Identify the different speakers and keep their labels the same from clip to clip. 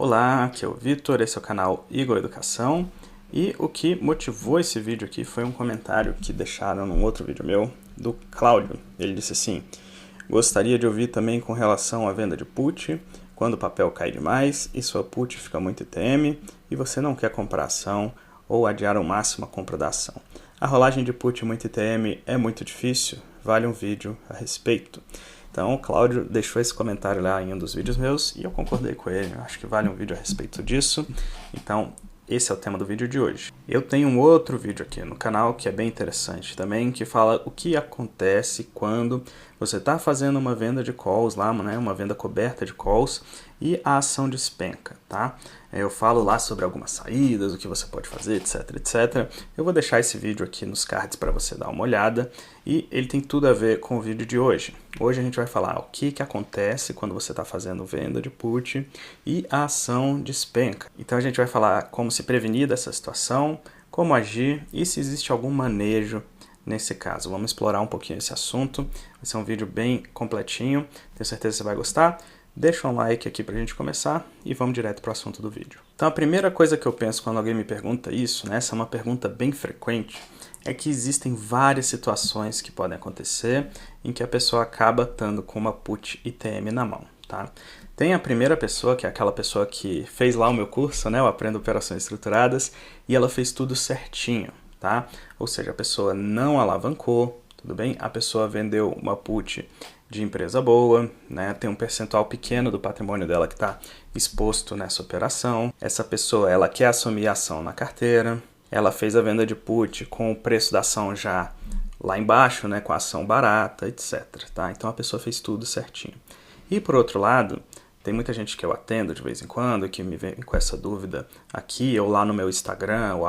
Speaker 1: Olá, aqui é o Vitor, esse é o canal Igor Educação e o que motivou esse vídeo aqui foi um comentário que deixaram num outro vídeo meu do Cláudio. Ele disse assim: gostaria de ouvir também com relação à venda de put, quando o papel cai demais e sua put fica muito ITM e você não quer comprar ação ou adiar ao máximo a compra da ação. A rolagem de put muito ITM é muito difícil, vale um vídeo a respeito. Então o Cláudio deixou esse comentário lá em um dos vídeos meus e eu concordei com ele. Eu acho que vale um vídeo a respeito disso. Então esse é o tema do vídeo de hoje. Eu tenho um outro vídeo aqui no canal que é bem interessante também, que fala o que acontece quando você está fazendo uma venda de calls lá, né, uma venda coberta de calls e a ação despenca, tá? Eu falo lá sobre algumas saídas, o que você pode fazer, etc, etc. Eu vou deixar esse vídeo aqui nos cards para você dar uma olhada e ele tem tudo a ver com o vídeo de hoje. Hoje a gente vai falar o que acontece quando você está fazendo venda de put e a ação despenca. Então a gente vai falar como se prevenir dessa situação, como agir e se existe algum manejo nesse caso. Vamos explorar um pouquinho esse assunto. Vai ser um vídeo bem completinho, tenho certeza que você vai gostar. Deixa um like aqui pra gente começar e vamos direto pro assunto do vídeo. Então a primeira coisa que eu penso quando alguém me pergunta isso, né, essa é uma pergunta bem frequente, é que existem várias situações que podem acontecer em que a pessoa acaba estando com uma put ITM na mão, tá? Tem a primeira pessoa, que é aquela pessoa que fez lá o meu curso, né, eu Aprendo Operações Estruturadas, e ela fez tudo certinho, tá? Ou seja, a pessoa não alavancou, tudo bem? A pessoa vendeu uma put de empresa boa, né? Tem um percentual pequeno do patrimônio dela que está exposto nessa operação. Essa pessoa ela quer assumir a ação na carteira, ela fez a venda de put com o preço da ação já lá embaixo, né? Com a ação barata, etc. Tá? Então a pessoa fez tudo certinho. E por outro lado, tem muita gente que eu atendo de vez em quando que me vem com essa dúvida aqui ou lá no meu Instagram, o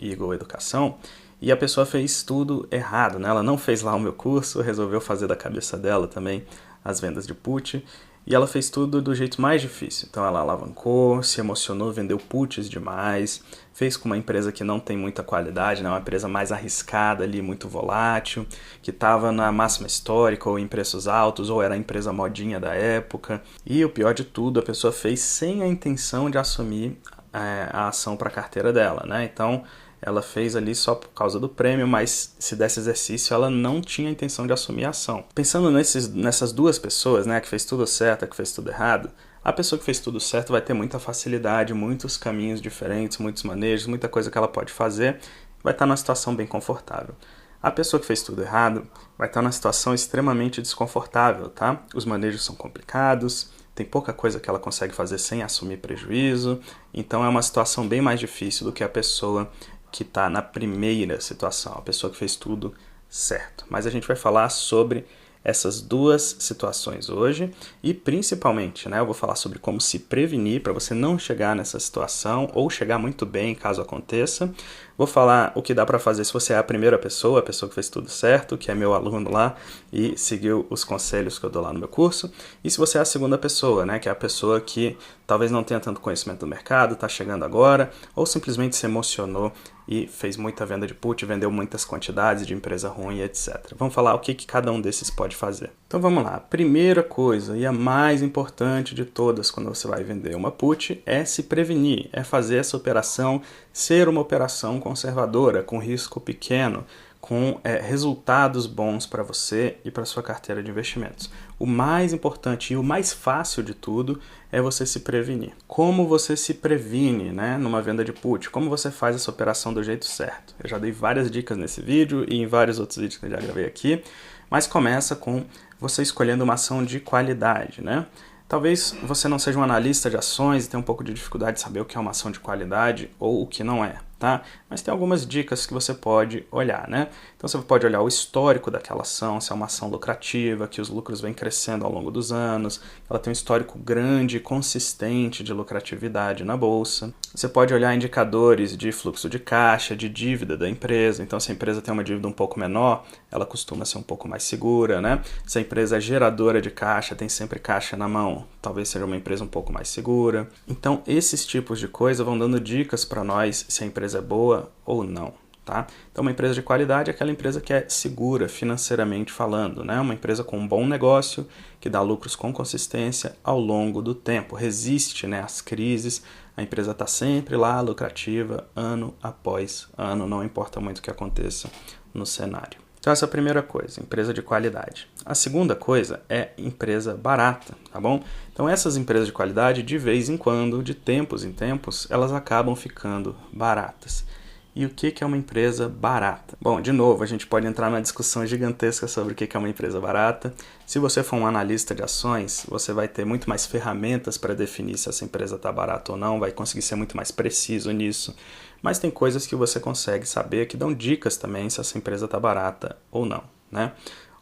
Speaker 1: @IgorEducação, e a pessoa fez tudo errado, né? Ela não fez lá o meu curso, resolveu fazer da cabeça dela também as vendas de put, e ela fez tudo do jeito mais difícil. Então ela alavancou, se emocionou, vendeu puts demais, fez com uma empresa que não tem muita qualidade, né? Uma empresa mais arriscada ali, muito volátil, que estava na máxima histórica ou em preços altos, ou era a empresa modinha da época. E o pior de tudo, a pessoa fez sem a intenção de assumir a ação para a carteira dela, né? Então ela fez ali só por causa do prêmio, mas se desse exercício ela não tinha a intenção de assumir a ação. Pensando nessas duas pessoas, né, que fez tudo certo, que fez tudo errado, a pessoa que fez tudo certo vai ter muita facilidade, muitos caminhos diferentes, muitos manejos, muita coisa que ela pode fazer, vai estar numa situação bem confortável. A pessoa que fez tudo errado vai estar numa situação extremamente desconfortável, tá? Os manejos são complicados, tem pouca coisa que ela consegue fazer sem assumir prejuízo, então é uma situação bem mais difícil do que a pessoa que está na primeira situação, a pessoa que fez tudo certo. Mas a gente vai falar sobre essas duas situações hoje e principalmente, né, eu vou falar sobre como se prevenir para você não chegar nessa situação ou chegar muito bem caso aconteça. Vou falar o que dá para fazer se você é a primeira pessoa, a pessoa que fez tudo certo, que é meu aluno lá e seguiu os conselhos que eu dou lá no meu curso. E se você é a segunda pessoa, né, que é a pessoa que talvez não tenha tanto conhecimento do mercado, está chegando agora, ou simplesmente se emocionou e fez muita venda de put, vendeu muitas quantidades de empresa ruim, etc. Vamos falar o que cada um desses pode fazer. Então vamos lá. A primeira coisa e a mais importante de todas quando você vai vender uma put é se prevenir, é fazer essa operação ser uma operação conservadora, com risco pequeno, com resultados bons para você e para sua carteira de investimentos. O mais importante e o mais fácil de tudo é você se prevenir. Como você se previne, né, numa venda de put? Como você faz essa operação do jeito certo? Eu já dei várias dicas nesse vídeo e em vários outros vídeos que eu já gravei aqui, mas começa com você escolhendo uma ação de qualidade, né? Talvez você não seja um analista de ações e tenha um pouco de dificuldade de saber o que é uma ação de qualidade ou o que não é, tá? Mas tem algumas dicas que você pode olhar, né? Então você pode olhar o histórico daquela ação, se é uma ação lucrativa, que os lucros vêm crescendo ao longo dos anos, ela tem um histórico grande e consistente de lucratividade na bolsa. Você pode olhar indicadores de fluxo de caixa, de dívida da empresa. Então se a empresa tem uma dívida um pouco menor, ela costuma ser um pouco mais segura, né? Se a empresa é geradora de caixa, tem sempre caixa na mão, talvez seja uma empresa um pouco mais segura. Então esses tipos de coisa vão dando dicas para nós se a empresa é boa ou não, tá? Então, uma empresa de qualidade é aquela empresa que é segura financeiramente falando, né? Uma empresa com um bom negócio, que dá lucros com consistência ao longo do tempo, resiste, né, às crises, a empresa está sempre lá lucrativa, ano após ano, não importa muito o que aconteça no cenário. Então essa é a primeira coisa, empresa de qualidade. A segunda coisa é empresa barata, tá bom? Então essas empresas de qualidade, de vez em quando, de tempos em tempos, elas acabam ficando baratas. E o que é uma empresa barata? Bom, de novo, a gente pode entrar numa discussão gigantesca sobre o que é uma empresa barata. Se você for um analista de ações, você vai ter muito mais ferramentas para definir se essa empresa está barata ou não, vai conseguir ser muito mais preciso nisso. Mas tem coisas que você consegue saber que dão dicas também se essa empresa está barata ou não, né?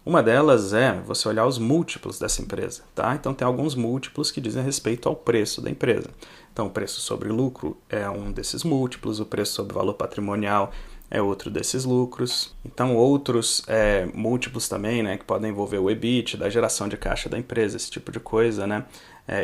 Speaker 1: Uma delas é você olhar os múltiplos dessa empresa, tá? Então tem alguns múltiplos que dizem respeito ao preço da empresa. Então o preço sobre lucro é um desses múltiplos, o preço sobre valor patrimonial é outro desses lucros. Então outros múltiplos também, né, que podem envolver o EBIT, da geração de caixa da empresa, esse tipo de coisa, né?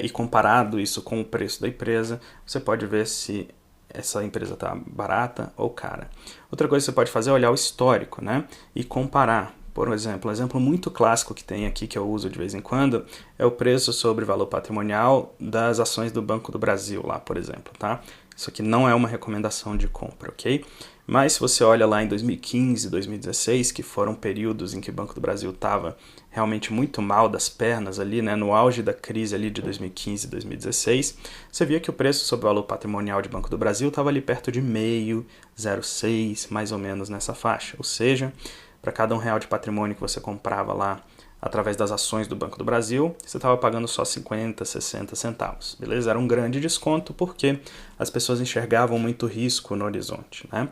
Speaker 1: E comparado isso com o preço da empresa, você pode ver se essa empresa está barata ou cara. Outra coisa que você pode fazer é olhar o histórico, né, e comparar. Por exemplo, um exemplo muito clássico que tem aqui, que eu uso de vez em quando, é o preço sobre valor patrimonial das ações do Banco do Brasil, lá, por exemplo, tá? Isso aqui não é uma recomendação de compra, ok? Mas se você olha lá em 2015, 2016, que foram períodos em que o Banco do Brasil estava realmente muito mal das pernas ali, né, no auge da crise ali de 2015 e 2016, você via que o preço sobre o valor patrimonial de Banco do Brasil estava ali perto de 0,5, 0,6, mais ou menos nessa faixa, ou seja, para cada R$1 de patrimônio que você comprava lá através das ações do Banco do Brasil, você estava pagando só 50, 60 centavos, beleza? Era um grande desconto porque as pessoas enxergavam muito risco no horizonte, né?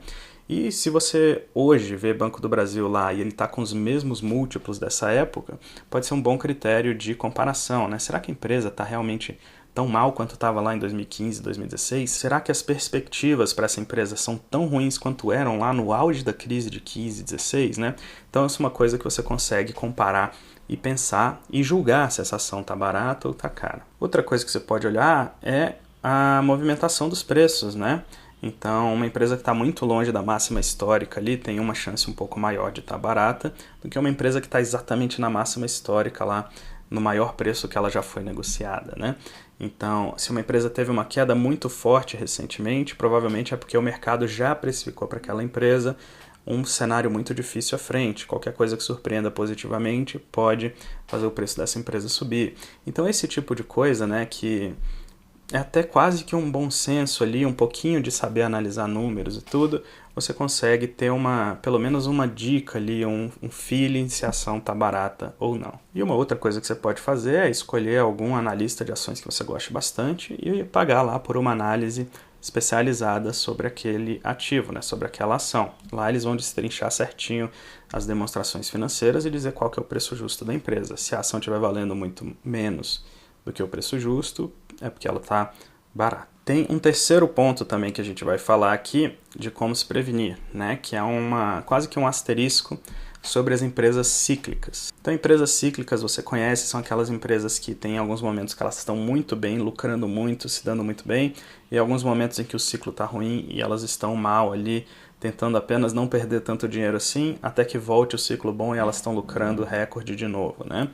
Speaker 1: E se você hoje vê Banco do Brasil lá e ele está com os mesmos múltiplos dessa época, pode ser um bom critério de comparação, né? Será que a empresa está realmente tão mal quanto estava lá em 2015, 2016? Será que as perspectivas para essa empresa são tão ruins quanto eram lá no auge da crise de 15, 16, né? Então isso é uma coisa que você consegue comparar e pensar e julgar se essa ação está barata ou está cara. Outra coisa que você pode olhar é a movimentação dos preços, né? Então, uma empresa que está muito longe da máxima histórica ali tem uma chance um pouco maior de estar barata do que uma empresa que está exatamente na máxima histórica lá, no maior preço que ela já foi negociada, né? Então, se uma empresa teve uma queda muito forte recentemente, provavelmente é porque o mercado já precificou para aquela empresa um cenário muito difícil à frente. Qualquer coisa que surpreenda positivamente pode fazer o preço dessa empresa subir. Então, esse tipo de coisa, né, que é até quase que um bom senso ali, um pouquinho de saber analisar números e tudo, você consegue ter pelo menos uma dica ali, um feeling se a ação está barata ou não. E uma outra coisa que você pode fazer é escolher algum analista de ações que você goste bastante e pagar lá por uma análise especializada sobre aquele ativo, né, sobre aquela ação. Lá eles vão destrinchar certinho as demonstrações financeiras e dizer qual que é o preço justo da empresa. Se a ação estiver valendo muito menos do que o preço justo, é porque ela está barata. Tem um terceiro ponto também que a gente vai falar aqui de como se prevenir, né? Que é quase que um asterisco sobre as empresas cíclicas. Então, empresas cíclicas você conhece, são aquelas empresas que tem alguns momentos que elas estão muito bem, lucrando muito, se dando muito bem, e alguns momentos em que o ciclo está ruim e elas estão mal ali, tentando apenas não perder tanto dinheiro assim, até que volte o ciclo bom e elas estão lucrando recorde de novo, né?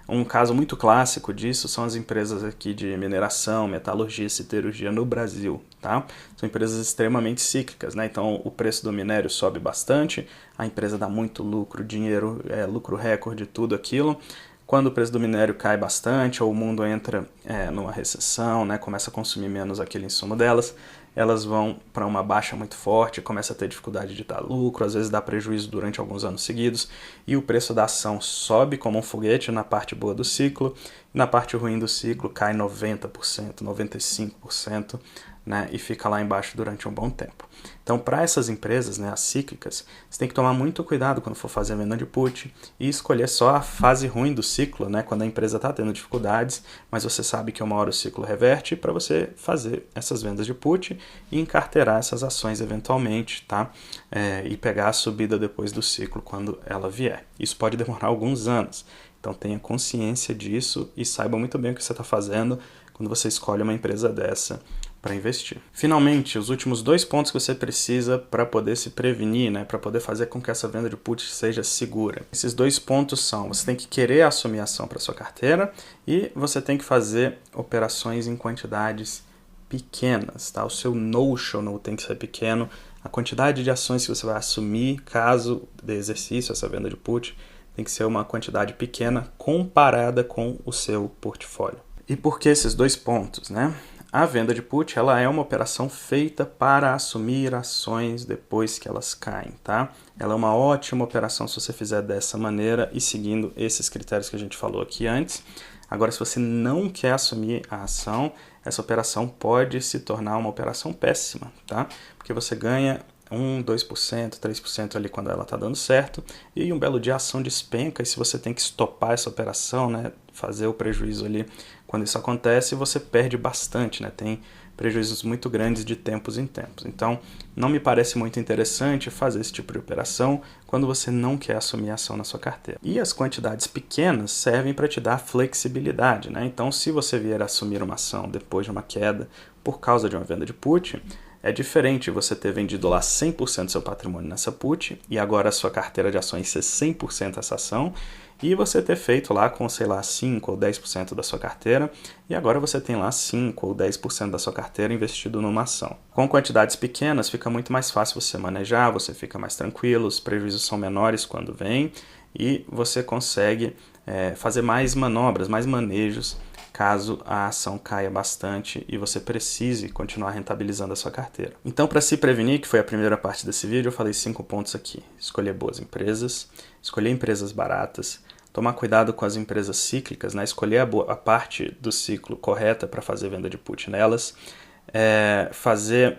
Speaker 1: Um caso muito clássico disso são as empresas aqui de mineração, metalurgia e siderurgia no Brasil, tá? São empresas extremamente cíclicas, né? Então o preço do minério sobe bastante, a empresa dá muito lucro, dinheiro, lucro recorde, tudo aquilo. Quando o preço do minério cai bastante ou o mundo entra numa recessão, né, começa a consumir menos aquele insumo delas, elas vão para uma baixa muito forte, começa a ter dificuldade de dar lucro, às vezes dá prejuízo durante alguns anos seguidos, e o preço da ação sobe como um foguete na parte boa do ciclo, e na parte ruim do ciclo cai 90%, 95%, né, e fica lá embaixo durante um bom tempo. Então, para essas empresas, né, as cíclicas, você tem que tomar muito cuidado quando for fazer a venda de put e escolher só a fase ruim do ciclo, né, quando a empresa está tendo dificuldades, mas você sabe que uma hora o ciclo reverte, para você fazer essas vendas de put e encarteirar essas ações eventualmente, tá? E pegar a subida depois do ciclo quando ela vier. Isso pode demorar alguns anos, então tenha consciência disso e saiba muito bem o que você está fazendo quando você escolhe uma empresa dessa para investir. Finalmente, os últimos 2 pontos que você precisa para poder se prevenir, né, para poder fazer com que essa venda de put seja segura. Esses 2 pontos são: você tem que querer assumir ação para sua carteira e você tem que fazer operações em quantidades pequenas, tá? O seu notional tem que ser pequeno. A quantidade de ações que você vai assumir caso dê exercício essa venda de put tem que ser uma quantidade pequena comparada com o seu portfólio. E por que esses 2 pontos, né? A venda de put, ela é uma operação feita para assumir ações depois que elas caem, tá? Ela é uma ótima operação se você fizer dessa maneira e seguindo esses critérios que a gente falou aqui antes. Agora, se você não quer assumir a ação, essa operação pode se tornar uma operação péssima, tá? Porque você ganha 1%, 2%, 3% ali quando ela está dando certo, e um belo dia a ação despenca, e se você tem que estopar essa operação, né, fazer o prejuízo ali quando isso acontece, você perde bastante, né, tem prejuízos muito grandes de tempos em tempos. Então, não me parece muito interessante fazer esse tipo de operação quando você não quer assumir a ação na sua carteira. E as quantidades pequenas servem para te dar flexibilidade, né? Então, se você vier a assumir uma ação depois de uma queda por causa de uma venda de put, é diferente você ter vendido lá 100% do seu patrimônio nessa put e agora a sua carteira de ações ser 100% essa ação, e você ter feito lá com, sei lá, 5 ou 10% da sua carteira e agora você tem lá 5 ou 10% da sua carteira investido numa ação. Com quantidades pequenas fica muito mais fácil você manejar, você fica mais tranquilo, os prejuízos são menores quando vem e você consegue fazer mais manobras, mais manejos caso a ação caia bastante e você precise continuar rentabilizando a sua carteira. Então, para se prevenir, que foi a primeira parte desse vídeo, eu falei 5 pontos aqui. Escolher boas empresas, escolher empresas baratas, tomar cuidado com as empresas cíclicas, né? Escolher a parte do ciclo correta para fazer venda de put nelas, fazer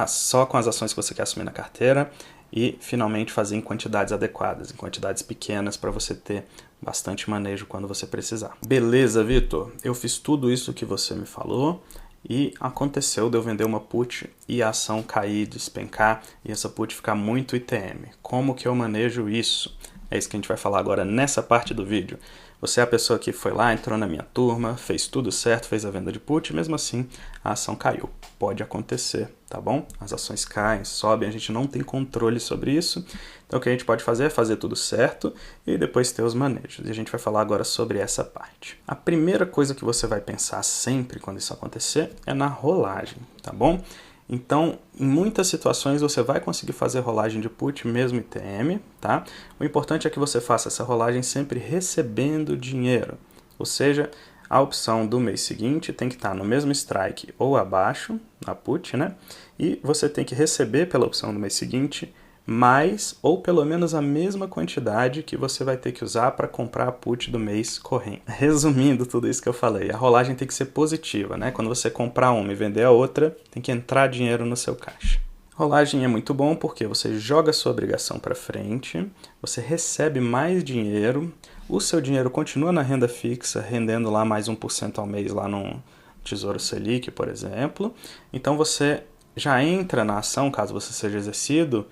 Speaker 1: só com as ações que você quer assumir na carteira e, finalmente, fazer em quantidades adequadas, em quantidades pequenas para você ter bastante manejo quando você precisar. Beleza, Vitor? Eu fiz tudo isso que você me falou e aconteceu de eu vender uma put e a ação cair, despencar e essa put ficar muito ITM. Como que eu manejo isso? É isso que a gente vai falar agora nessa parte do vídeo. Você é a pessoa que foi lá, entrou na minha turma, fez tudo certo, fez a venda de put, mesmo assim a ação caiu. Pode acontecer, tá bom? As ações caem, sobem, a gente não tem controle sobre isso. Então o que a gente pode fazer é fazer tudo certo e depois ter os manejos. E a gente vai falar agora sobre essa parte. A primeira coisa que você vai pensar sempre quando isso acontecer é na rolagem, tá bom? Então, em muitas situações você vai conseguir fazer rolagem de put mesmo ITM, tá? O importante é que você faça essa rolagem sempre recebendo dinheiro, ou seja, a opção do mês seguinte tem que estar no mesmo strike ou abaixo, na put, né? E você tem que receber pela opção do mês seguinte mais ou pelo menos a mesma quantidade que você vai ter que usar para comprar a put do mês corrente. Resumindo tudo isso que eu falei, a rolagem tem que ser positiva, né? Quando você comprar uma e vender a outra, tem que entrar dinheiro no seu caixa. Rolagem é muito bom porque você joga a sua obrigação para frente, você recebe mais dinheiro, o seu dinheiro continua na renda fixa, rendendo lá mais 1% ao mês lá no Tesouro Selic, por exemplo. Então você já entra na ação, caso você seja exercido,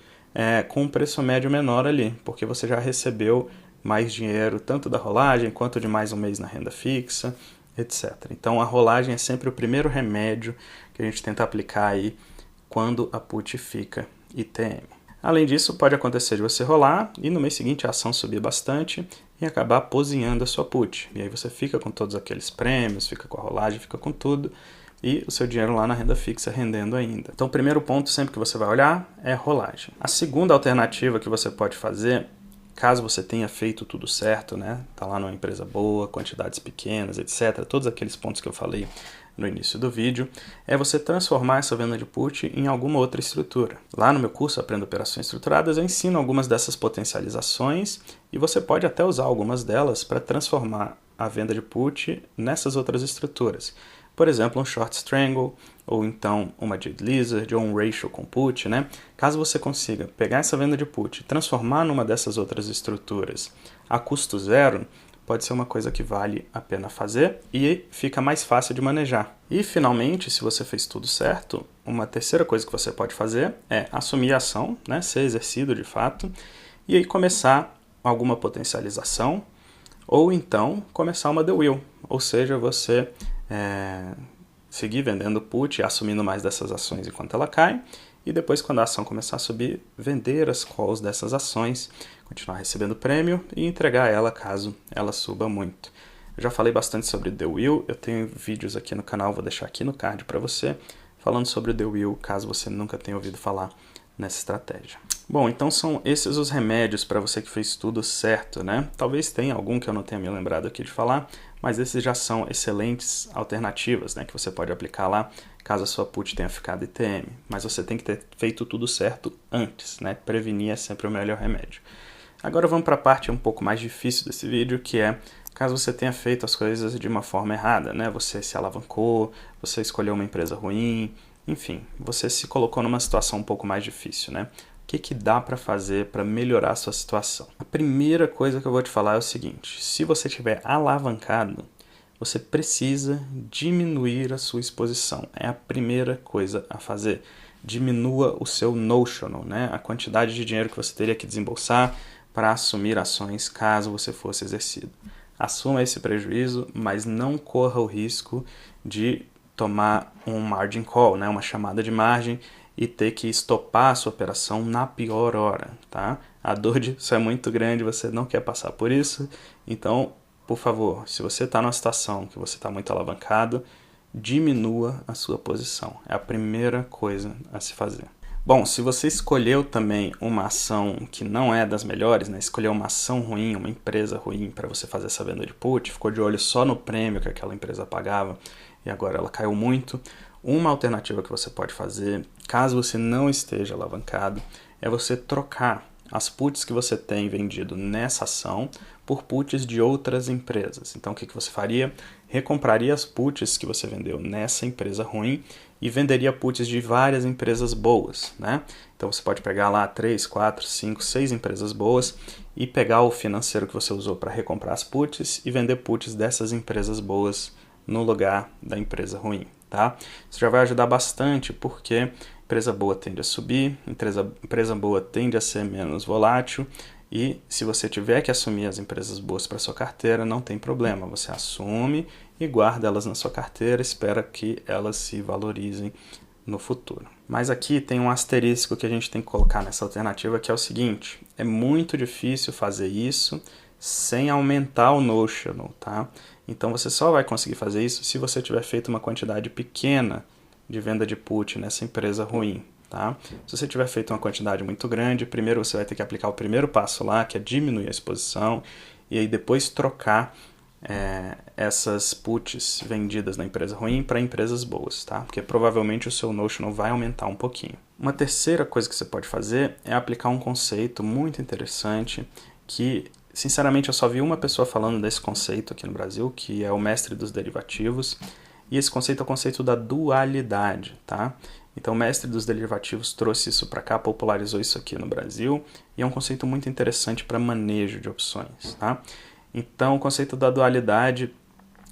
Speaker 1: com um preço médio menor ali, porque você já recebeu mais dinheiro, tanto da rolagem, quanto de mais um mês na renda fixa, etc. Então a rolagem é sempre o primeiro remédio que a gente tenta aplicar aí quando a put fica ITM. Além disso, pode acontecer de você rolar e no mês seguinte a ação subir bastante e acabar aposinhando a sua put. E aí você fica com todos aqueles prêmios, fica com a rolagem, fica com tudo, e o seu dinheiro lá na renda fixa rendendo ainda. Então o primeiro ponto sempre que você vai olhar é rolagem. A segunda alternativa que você pode fazer, caso você tenha feito tudo certo, né? Tá lá numa empresa boa, quantidades pequenas, etc. Todos aqueles pontos que eu falei no início do vídeo, é você transformar essa venda de put em alguma outra estrutura. Lá no meu curso Aprenda Operações Estruturadas eu ensino algumas dessas potencializações e você pode até usar algumas delas para transformar a venda de put nessas outras estruturas. Por exemplo, um short strangle, ou então uma Jade Lizard, ou um ratio com put, né? Caso você consiga pegar essa venda de put e transformar numa dessas outras estruturas a custo zero, pode ser uma coisa que vale a pena fazer e fica mais fácil de manejar. E, finalmente, se você fez tudo certo, uma terceira coisa que você pode fazer é assumir a ação, né? Ser exercido de fato, e aí começar alguma potencialização, ou então começar uma The Wheel, ou seja, você seguir vendendo put e assumindo mais dessas ações enquanto ela cai, e depois, quando a ação começar a subir, vender as calls dessas ações, continuar recebendo prêmio e entregar ela caso ela suba muito. Eu já falei bastante sobre The Wheel, eu tenho vídeos aqui no canal, vou deixar aqui no card para você, falando sobre o The Wheel, caso você nunca tenha ouvido falar nessa estratégia. Bom, então são esses os remédios para você que fez tudo certo, né? Talvez tenha algum que eu não tenha me lembrado aqui de falar, mas esses já são excelentes alternativas, né, que você pode aplicar lá, caso a sua put tenha ficado ITM. Mas você tem que ter feito tudo certo antes, né? Prevenir é sempre o melhor remédio. Agora vamos para a parte um pouco mais difícil desse vídeo, que é caso você tenha feito as coisas de uma forma errada, né? Você se alavancou, você escolheu uma empresa ruim, enfim, você se colocou numa situação um pouco mais difícil, né? O que dá para fazer para melhorar a sua situação? A primeira coisa que eu vou te falar é o seguinte: se você estiver alavancado, você precisa diminuir a sua exposição. É a primeira coisa a fazer. Diminua o seu notional, né? A quantidade de dinheiro que você teria que desembolsar para assumir ações caso você fosse exercido. Assuma esse prejuízo, mas não corra o risco de tomar um margin call, né? Uma chamada de margem, e ter que estopar a sua operação na pior hora, tá? A dor disso é muito grande, você não quer passar por isso, então, por favor, se você está numa situação que você está muito alavancado, diminua a sua posição. É a primeira coisa a se fazer. Bom, se você escolheu também uma ação que não é das melhores, né? Escolheu uma ação ruim, uma empresa ruim para você fazer essa venda de put, ficou de olho só no prêmio que aquela empresa pagava e agora ela caiu muito, uma alternativa que você pode fazer, caso você não esteja alavancado, é você trocar as puts que você tem vendido nessa ação por puts de outras empresas. Então o que você faria? Recompraria as puts que você vendeu nessa empresa ruim e venderia puts de várias empresas boas, né? Então você pode pegar lá 3, 4, 5, 6 empresas boas e pegar o financeiro que você usou para recomprar as puts e vender puts dessas empresas boas no lugar da empresa ruim, tá? Isso já vai ajudar bastante, porque empresa boa tende a subir, empresa boa tende a ser menos volátil, e se você tiver que assumir as empresas boas para sua carteira, não tem problema, você assume e guarda elas na sua carteira, espera que elas se valorizem no futuro. Mas aqui tem um asterisco que a gente tem que colocar nessa alternativa, que é o seguinte: é muito difícil fazer isso sem aumentar o notional, tá? Então você só vai conseguir fazer isso se você tiver feito uma quantidade pequena de venda de put nessa empresa ruim, tá? Se você tiver feito uma quantidade muito grande, primeiro você vai ter que aplicar o primeiro passo lá, que é diminuir a exposição, e aí depois trocar essas puts vendidas na empresa ruim para empresas boas, tá? Porque provavelmente o seu notional vai aumentar um pouquinho. Uma terceira coisa que você pode fazer é aplicar um conceito muito interessante que, sinceramente, eu só vi uma pessoa falando desse conceito aqui no Brasil, que é o mestre dos derivativos, e esse conceito é o conceito da dualidade, tá? Então o mestre dos derivativos trouxe isso para cá, popularizou isso aqui no Brasil, e é um conceito muito interessante para manejo de opções, tá? Então o conceito da dualidade,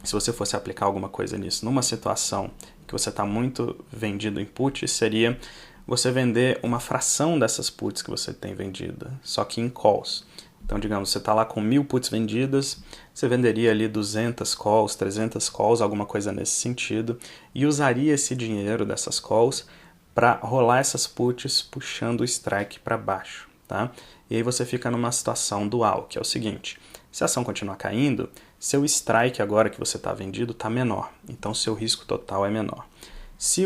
Speaker 1: se você fosse aplicar alguma coisa nisso, numa situação que você está muito vendido em put, seria você vender uma fração dessas puts que você tem vendida, só que em calls. Então, digamos, você está lá com 1000 puts vendidas, você venderia ali 200 calls, 300 calls, alguma coisa nesse sentido, e usaria esse dinheiro dessas calls para rolar essas puts puxando o strike para baixo, tá? E aí você fica numa situação dual, que é o seguinte: se a ação continuar caindo, seu strike agora que você está vendido está menor, então seu risco total é menor. Se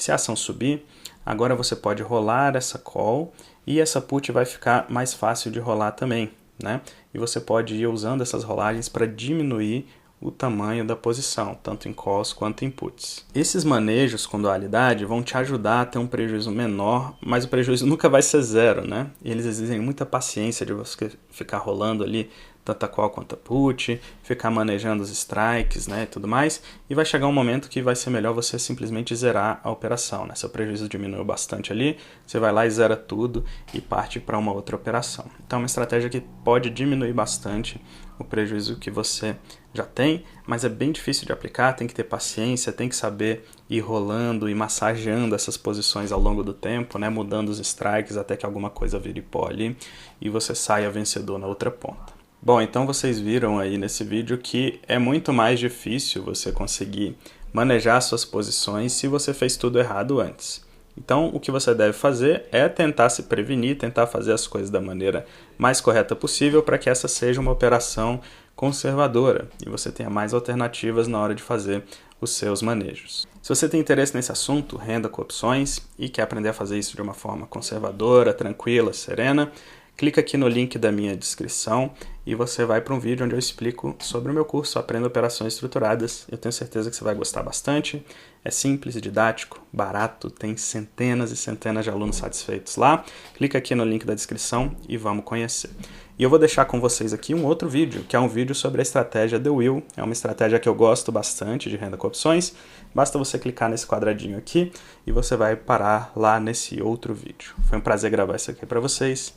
Speaker 1: a ação subir, agora você pode rolar essa call e essa put vai ficar mais fácil de rolar também, né? E você pode ir usando essas rolagens para diminuir o tamanho da posição, tanto em calls quanto em puts. Esses manejos com dualidade vão te ajudar a ter um prejuízo menor, mas o prejuízo nunca vai ser zero, né? E eles exigem muita paciência de você ficar rolando ali tanto a call quanto a put, ficar manejando os strikes, né, e tudo mais, e vai chegar um momento que vai ser melhor você simplesmente zerar a operação, né? Seu prejuízo diminuiu bastante ali, você vai lá e zera tudo e parte para uma outra operação. Então é uma estratégia que pode diminuir bastante o prejuízo que você já tem, mas é bem difícil de aplicar, tem que ter paciência, tem que saber ir rolando e massageando essas posições ao longo do tempo, né, mudando os strikes até que alguma coisa vire pó ali e você saia vencedor na outra ponta. Bom, então vocês viram aí nesse vídeo que é muito mais difícil você conseguir manejar suas posições se você fez tudo errado antes. Então, o que você deve fazer é tentar se prevenir, tentar fazer as coisas da maneira mais correta possível para que essa seja uma operação conservadora e você tenha mais alternativas na hora de fazer os seus manejos. Se você tem interesse nesse assunto, renda com opções, e quer aprender a fazer isso de uma forma conservadora, tranquila, serena, clica aqui no link da minha descrição e você vai para um vídeo onde eu explico sobre o meu curso Aprenda Operações Estruturadas. Eu tenho certeza que você vai gostar bastante. É simples, didático, barato, tem centenas e centenas de alunos satisfeitos lá. Clica aqui no link da descrição e vamos conhecer. E eu vou deixar com vocês aqui um outro vídeo, que é um vídeo sobre a estratégia The Wheel. É uma estratégia que eu gosto bastante de renda com opções. Basta você clicar nesse quadradinho aqui e você vai parar lá nesse outro vídeo. Foi um prazer gravar isso aqui para vocês.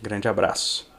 Speaker 1: Grande abraço.